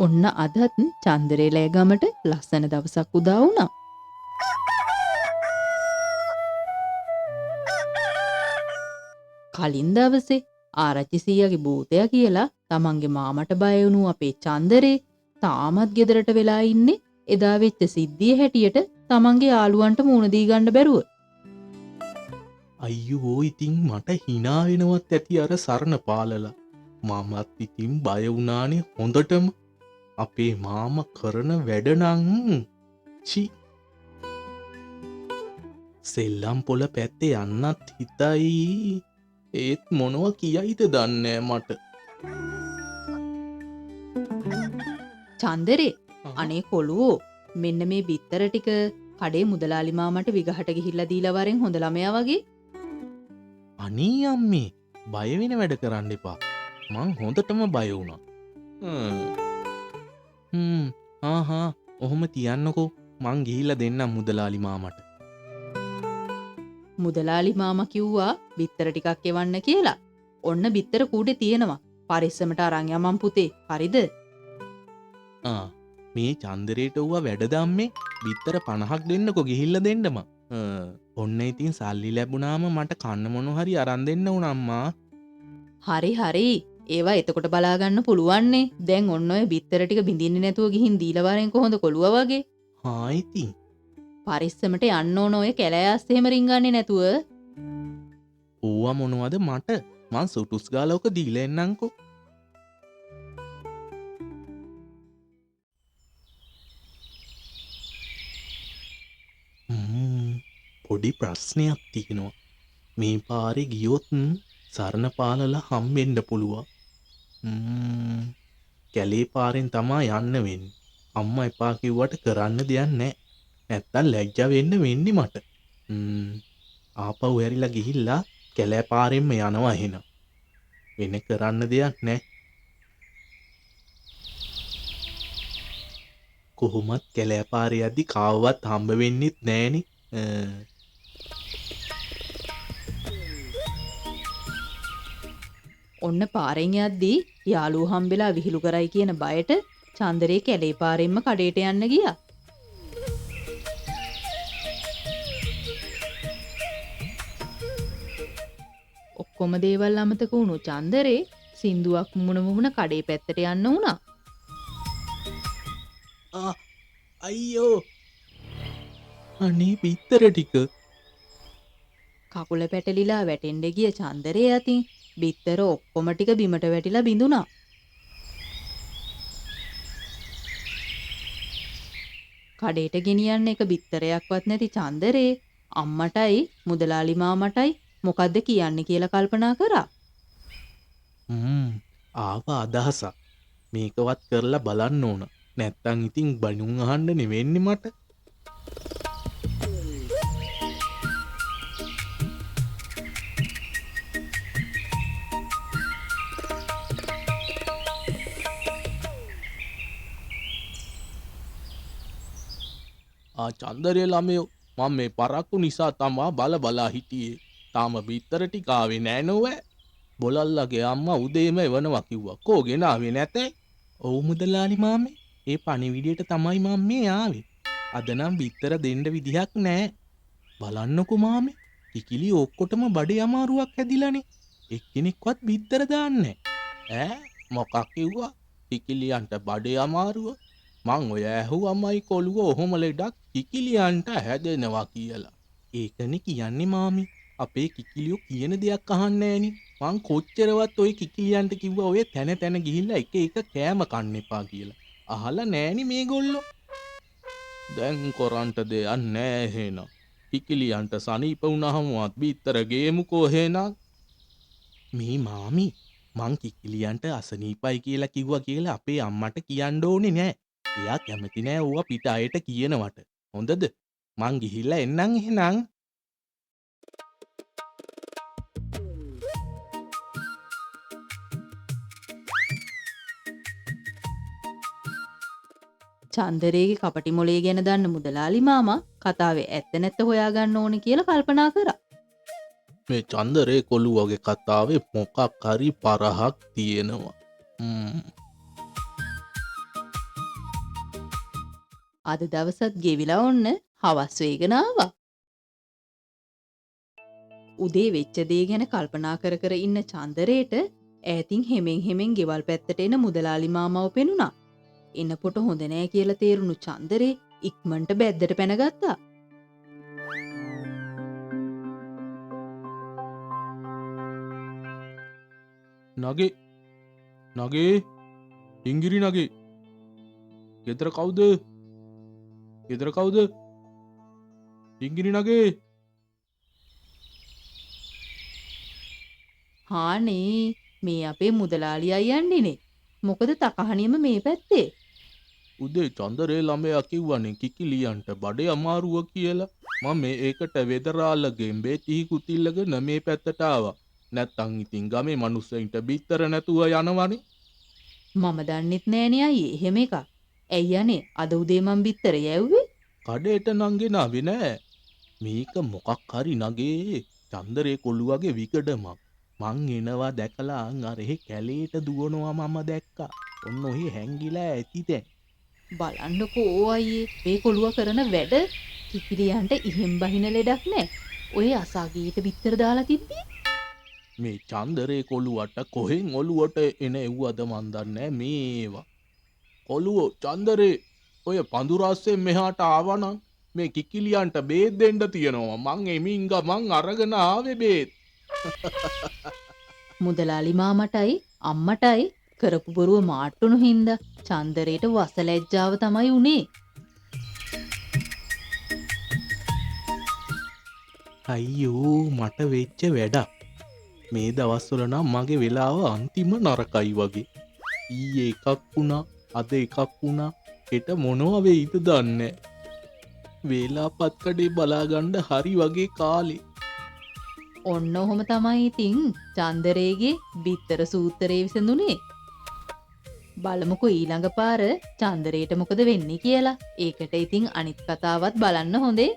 ඔන්න අදත් චන්දරේලෑ ගමට ලස්සන දවසක් උදා වුණා. කලින් දවසේ ආරච්චි සීයාගේ භූතයා කියලා තමන්ගේ මාමට බය වුණු අපේ චන්දරේ තාමත් ගෙදරට වෙලා ඉන්නේ එදා වෙච්ච සිද්ධිය හැටියට තමන්ගේ යාළුවන්ට මුණ දී ගන්න බැරුව. අයියෝ ඉතින් මට hina වෙනවත් ඇති අර සරණ පාලලා. මමත් ඉතින් බය වුණානේ හොඳටම. අපේ මාමා කරන වැඩ නම් චි සෙල්ලම් පොළ පැත්තේ යන්නත් හිතයි. ඒත් මොනවා කියයිද දන්නේ මට. චන්දරේ අනේ කොළුවෝ මෙන්න මේ බිත්තර ටික කඩේ මුදලාලි මාමට විගහට ගිහිල්ලා දීලා වරෙන් හොඳ ළමයා වගේ. අනේ අම්මේ බය වෙන වැඩ කරන්න එපා. මං හොඳටම බය වුණා. ආහා ඔහොම තියන්නකෝ මං ගිහිල්ලා දෙන්නම් මුදලාලි මාමට. මුදලාලි මාමා කිව්වා බිත්තර ටිකක් එවන්න කියලා. ඔන්න බිත්තර කූඩේ තියෙනවා. පරිස්සමට අරන් යමන් පුතේ. හරිද? මේ චන්දරේට වුවා වැඩ දම්මේ බිත්තර 50ක් දෙන්නකෝ ගිහිල්ලා දෙන්නම. ඔන්න ඉතින් සල්ලි ලැබුණාම මට කන්න මොන හරි අරන් දෙන්න උන අම්මා. හරි හරි. ඒවා එතකොට බලා ගන්න පුළුවන්නේ. දැන් ඔන්න ඔය බිත්තර ටික බින්දින්නේ නැතුව ගිහින් දීලා වරෙන් කොහොඳ කොළුවා වගේ. හා ඉතින් පරිස්සමට යන්න ඕන ඔය කැලෑස් එහෙම රින්ගන්නේ නැතුව. ඕවා මොනවද මට මං සුටුස් ගාලා ඔක දීලා එන්නම්කෝ. පොඩි ප්‍රශ්නයක් තියෙනවා. මේ පාරේ ගියොත් සරණ පාලලා හම්බෙන්න පුළුවන්. කැලේ පාරෙන් තමා යන්න වෙන්නේ. අම්මා එපා කිව්වට කරන්න දෙයක් නැහැ. නැත්තම් ලැජ්ජා වෙන්න වෙන්නේ මට. ආපහු හැරිලා ගිහිල්ලා කැලෑ පාරෙන්ම යනවා එහෙනම්. වෙන කරන්න දෙයක් නැහැ. කොහොමත් කැලෑ පාරේ යද්දි කාවවත් හම්බ වෙන්නෙත් නැහනේ. ඔන්න පාරෙන් යද්දී යාළුවෝ හම්බෙලා විහිළු කරයි කියන බයට චන්දරේ කැලේ පාරෙන්ම කඩේට යන්න ගියා. ඔක්කොම දේවල් අමතක වුණු චන්දරේ සින්දුවක් මුමුණ මුමුණ කඩේ පැත්තට යන්න වුණා. අයියෝ අනේ බිත්තර ටික කකුල පැටලිලා වැටෙන්න ගිය චන්දරේ අතින් බිත්තර ඔක්කොම ටික බිමට වැටිලා බිඳුණා. කඩේට ගෙනියන්න එක බිත්තරයක්වත් නැති චන්දරේ අම්මටයි මුදලාලි මාමටයි මොකද්ද කියන්නේ කියලා කල්පනා කරා. ආව අදහසක්. මේකවත් කරලා බලන්න ඕන. නැත්තම් ඉතින් බණුන් අහන්න නෙවෙන්නේ මට. චන්දරේ ළමයෝ මම මේ පරක්කු නිසා තමා බලා හිටියේ. තාම බිත්තර ටික ආවේ නෑ නෝවැ. බොලල්ලගේ අම්මා උදේම එවනවා කිව්වා. කෝ ගෙනාවේ නැතේ? ඔව් මුදලාලි මාමේ. ඒ පණිවිඩයට තමයි මම මේ ආවේ. අද නම් බිත්තර දෙන්න විදිහක් නෑ. බලන්නකෝ මාමේ. කිකිලි ඔක්කොටම බඩේ අමාරුවක් හැදිලානේ. එක්කෙනෙක්වත් බිත්තර දාන්නේ නෑ. මොකක් කිව්වා? කිකිලියන්ට බඩේ අමාරුව? මං ඔය ඇහුවමයි කොළුව ඔහොම ලෙඩක් කිකිලියන්ට හැදෙනවා කියලා. ඒකනේ කියන්නේ මාමි. අපේ කිකිලියෝ කියන දෙයක් අහන්නේ නෑනේ. මං කොච්චරවත් ඔය කිකිලියන්ට කිව්වා ඔය තැන තැන ගිහිල්ලා එක එක කෑම කන්න එපා කියලා. අහලා නෑනේ මේගොල්ලෝ. දැන් කොරන්ට දෙයක් නෑ එහෙනම්. කිකිලියන්ට සනීප වුණාමවත් බිත්තර ගේමුකෝ එහෙනම්. මේ මාමි මං කිකිලියන්ට අසනීපයි කියලා කිව්වා කියලා අපේ අම්මට කියන්න ඕනේ නෑ. එයා කැමති නෑ ඌව පිට අයට කියනවට. හොඳද? මං ගිහිල්ලා එන්නම් එහෙනම්. චන්දරේගේ කපටි මොලේ ගැන දන්න මුදලාලි මාමා කතාවේ ඇත්ත නැත්ත හොයාගන්න ඕනේ කියලා කල්පනා කරා. මේ චන්දරේ කොළුවගේ කතාවේ මොකක් හරි පරහක් තියෙනවා. අද දවසත් ගෙවිලා ඔන්න හවස් වේගෙන ආවා. උදේ වෙච්ච දේ ගැන කල්පනා කර කර ඉන්න චන්දරේට ඈතින් හෙමෙන් හෙමෙන් ගෙවල් පැත්තට එන මුදලාලි මාමව පෙනුණා. එනකොට හොඳ නෑ කියලා තේරුණු චන්දරේ ඉක්මනට බැද්දට පැනගත්තා. නගේ නගේ ඉංගිරි නගේ ගෙදර කවුද ගෙදර කවුද ඉංගිරි නගේ හානේ මේ අපේ මුදලාලි අයියන්ඩිනේ. මොකද තකහනියම මේ පැත්තේ. උදේ චන්දරේ ළමයා කිව්වනේ කිකිලියන්ට බඩේ අමාරුව කියලා. මම ඒකට වෙදරාල්ලගෙන් බේතිහි කුතිල්ලගෙන මේ පැත්තට ආවා. නැත්තම් ඉතින් ගමේ මිනිස්සුන්ට බිත්තර නැතුව යනවනේ. මම දන්නෙත් නෑනේ අයියේ එහෙම එකක්. ඇයි අනේ අද උදේ මං බිත්තර යැව්වේ? කඩේට නංගේ නාවේ නෑ. මේක මොකක් හරි නගේ චන්දරේ කොල්ලුවගේ විකඩමක්. මං එනවා දැකලා අර එහෙ කැලේට දුවනවා මම දැක්කා. ඔන්න ඔහි හැංගිලා ඇති දැන්. බලන්නකෝ අයියේ මේ කොළුව කරන වැඩ. කිකිලියන්ට ඉහෙන් බහින ලෙඩක් නෑ. ඔය අසාගීට බිත්තර දාලා තිබ්බේ. මේ චන්දරේ කොළුවට කොහෙන් ඔළුවට එන එව්වද මන් දන්නේ මේවා. කොළුවෝ චන්දරේ ඔය පඳුරස්සෙන් මෙහාට ආවනම් මේ කිකිලියන්ට බේත් දෙන්න තියෙනවා. මං එමින් ගමන් අරගෙන ආවේ බේත්. මුදලාලි මාමටයි අම්මටයි කරපු බොරුව මාට්ටුණු හින්දා චන්දරේට වසලැජ්ජාව තමයි උනේ. අයියෝ මට වෙච්ච වැඩක්. මේ දවස්වල නම් මගේ වෙලාව අන්තිම නරකයි වගේ. ඊයේ එකක් වුණා, අද එකක් වුණා. හෙට මොනව වෙයිද දන්නේ. වේලාපත්කඩේ බලාගන්න හරි වගේ කාලේ. ඔන්න ඔහොම තමයි ඉතින් චන්දරේගේ බිත්තර සූත්‍රේ විසඳුනේ. බලමුකෝ ඊළඟ පාර චන්දරේට මොකද වෙන්නේ කියලා. ඒකට ඉතින් අනිත් කතාවත් බලන්න හොඳේ.